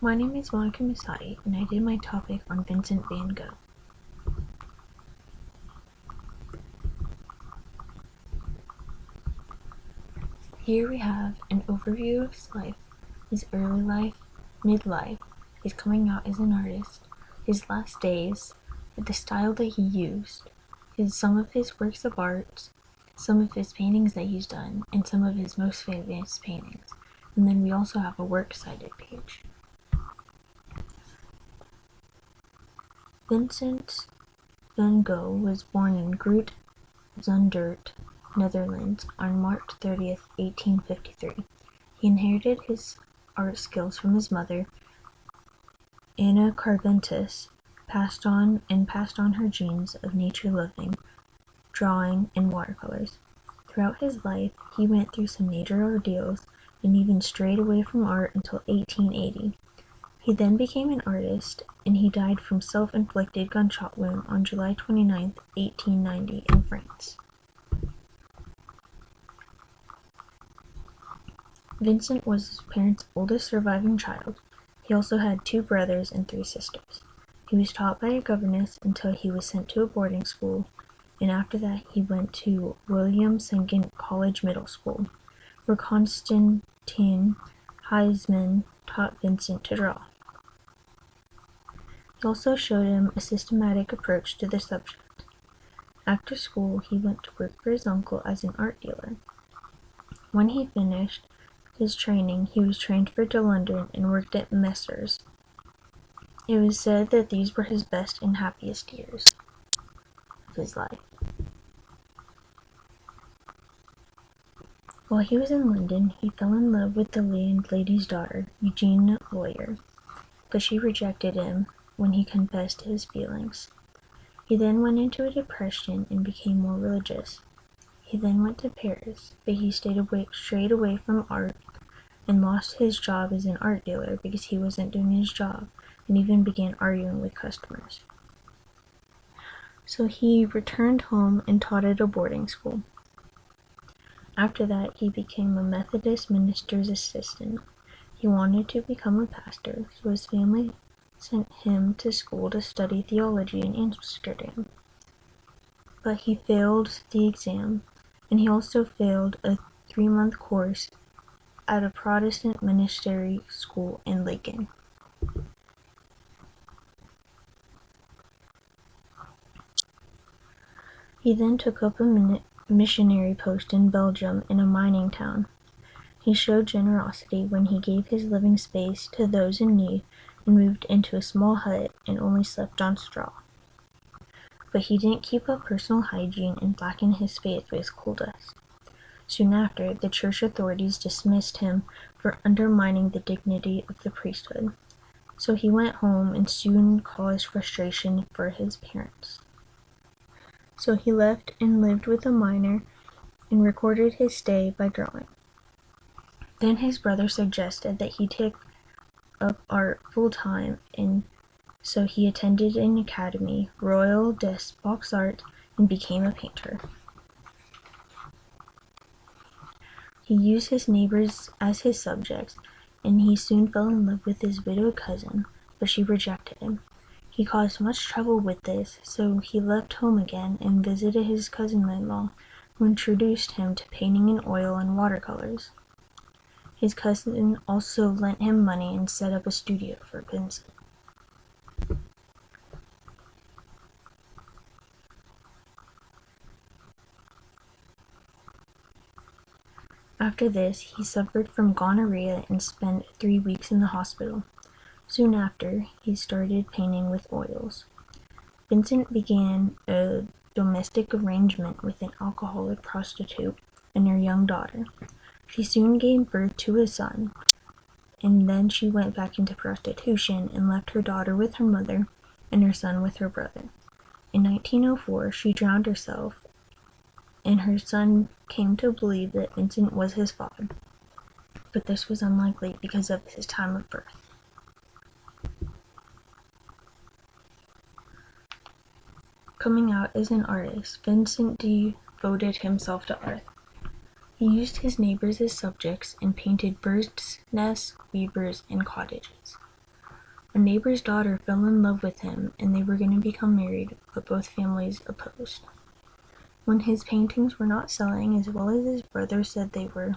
My name is Monica Masadi, and I did my topic on Vincent Van Gogh. Here we have an overview of his life, his early life, midlife, his coming out as an artist, his last days, the style that he used, some of his works of art, some of his paintings that he's done, and some of his most famous paintings. And then we also have a works cited page. Vincent Van Gogh was born in Groot Zundert, Netherlands, on March 30th, 1853. He inherited his art skills from his mother, Anna Carbentus, passed on her genes of nature-loving, drawing, and watercolors. Throughout his life, he went through some major ordeals and even strayed away from art until 1880. He then became an artist, and he died from self-inflicted gunshot wound on July 29, 1890, in France. Vincent was his parents' oldest surviving child. He also had 2 brothers and 3 sisters. He was taught by a governess until he was sent to a boarding school, and after that he went to William Sengen College Middle School, where Constantine Heisman taught Vincent to draw. He also showed him a systematic approach to the subject. After school, he went to work for his uncle as an art dealer. When he finished his training, he was transferred to London and worked at Messrs. It was said that these were his best and happiest years of his life. While he was in London, he fell in love with the landlady's daughter, Eugenia Lawyer, but she rejected him when he confessed his feelings. He then went into a depression and became more religious. He then went to Paris, but he strayed away from art and lost his job as an art dealer because he wasn't doing his job, and even began arguing with customers. So he returned home and taught at a boarding school. After that, he became a Methodist minister's assistant. He wanted to become a pastor, so his family sent him to school to study theology in Amsterdam. But he failed the exam, and he also failed a 3-month course at a Protestant ministry school in Laeken. He then took up a missionary post in Belgium in a mining town. He showed generosity when he gave his living space to those in need and moved into a small hut and only slept on straw. But he didn't keep up personal hygiene and blackened his face with coal dust. Soon after, the church authorities dismissed him for undermining the dignity of the priesthood. So he went home and soon caused frustration for his parents. So he left and lived with a miner and recorded his stay by drawing. Then his brother suggested that he take up art full-time, and so he attended an academy, Royal des Beaux-Arts, and became a painter. He used his neighbors as his subjects, and he soon fell in love with his widowed cousin, but she rejected him. He caused much trouble with this, so he left home again and visited his cousin-in-law, who introduced him to painting in oil and watercolors. His cousin also lent him money and set up a studio for Vincent. After this, he suffered from gonorrhea and spent 3 weeks in the hospital. Soon after, he started painting with oils. Vincent began a domestic arrangement with an alcoholic prostitute and her young daughter. She soon gave birth to a son, and then she went back into prostitution and left her daughter with her mother and her son with her brother. In 1904, she drowned herself, and her son came to believe that Vincent was his father, but this was unlikely because of his time of birth. Coming out as an artist, Vincent devoted himself to art. He used his neighbors as subjects and painted birds' nests, weavers, and cottages. A neighbor's daughter fell in love with him and they were going to become married, but both families opposed. When his paintings were not selling as well as his brother said they were,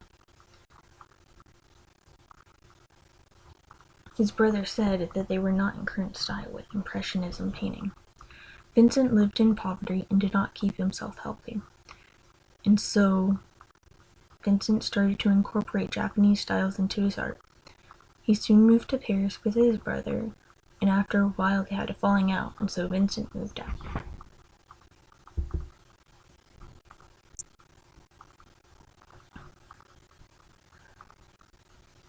his brother said that they were not in current style with Impressionism painting. Vincent lived in poverty and did not keep himself healthy. And so Vincent started to incorporate Japanese styles into his art. He soon moved to Paris with his brother, and after a while they had a falling out, and so Vincent moved out.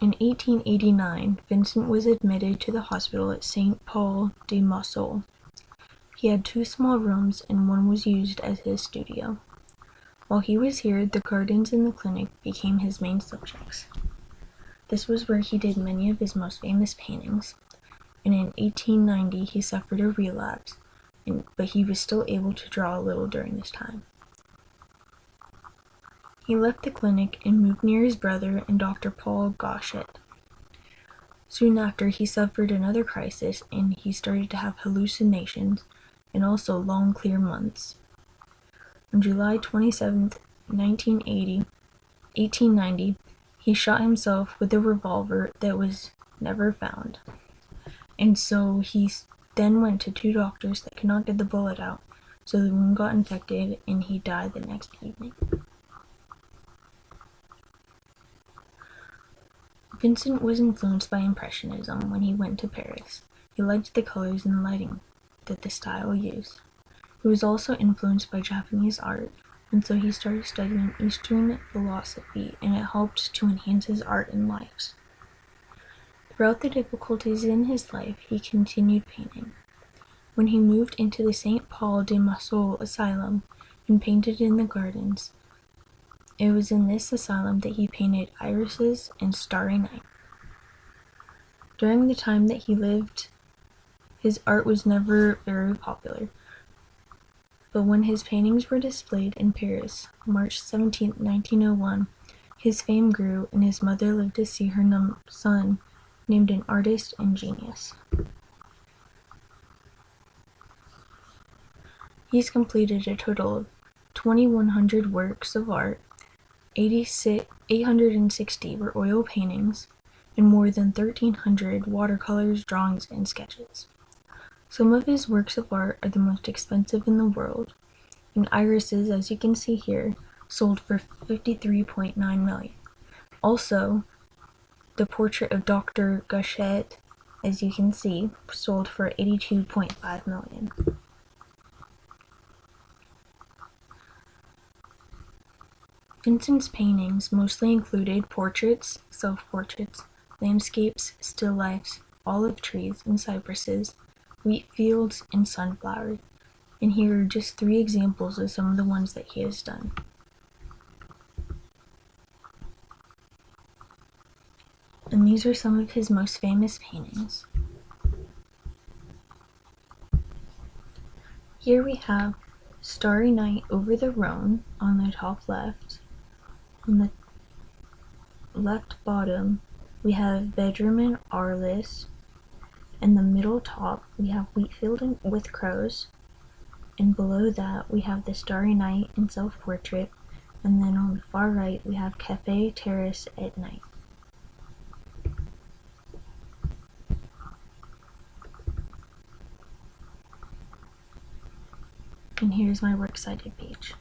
In 1889, Vincent was admitted to the hospital at Saint Paul de Mausole. He had 2 small rooms and one was used as his studio. While he was here, the gardens in the clinic became his main subjects. This was where he did many of his most famous paintings, and in 1890 he suffered a relapse, but he was still able to draw a little during this time. He left the clinic and moved near his brother and Dr. Paul Gauchet. Soon after, he suffered another crisis and he started to have hallucinations and also long clear months. On July 27, 1890, he shot himself with a revolver that was never found. And so he then went to 2 doctors that could not get the bullet out, so the wound got infected and he died the next evening. Vincent was influenced by Impressionism when he went to Paris. He liked the colors and lighting that the style used. He was also influenced by Japanese art, and so he started studying Eastern philosophy, and it helped to enhance his art and life. Throughout the difficulties in his life, he continued painting. When he moved into the Saint Paul de Mausole asylum and painted in the gardens, it was in this asylum that he painted irises and Starry Night. During the time that he lived, his art was never very popular, but when his paintings were displayed in Paris, March 17, 1901, his fame grew and his mother lived to see her son named an artist and genius. He's completed a total of 2,100 works of art, 860 were oil paintings, and more than 1,300 watercolors, drawings, and sketches. Some of his works of art are the most expensive in the world, and irises, as you can see here, sold for $53.9 million. Also, the portrait of Dr. Gauchet, as you can see, sold for $82.5 million. Vincent's paintings mostly included portraits, self-portraits, landscapes, still lifes, olive trees and cypresses, wheat fields, and sunflowers, and here are just 3 examples of some of the ones that he has done. And these are some of his most famous paintings. Here we have Starry Night over the Rhone on the top left. On the left bottom, we have Bedroom in Arles. In the middle top, we have Wheatfield with Crows. And below that, we have the Starry Night and Self-Portrait. And then on the far right, we have Cafe Terrace at Night. And here's my works cited page.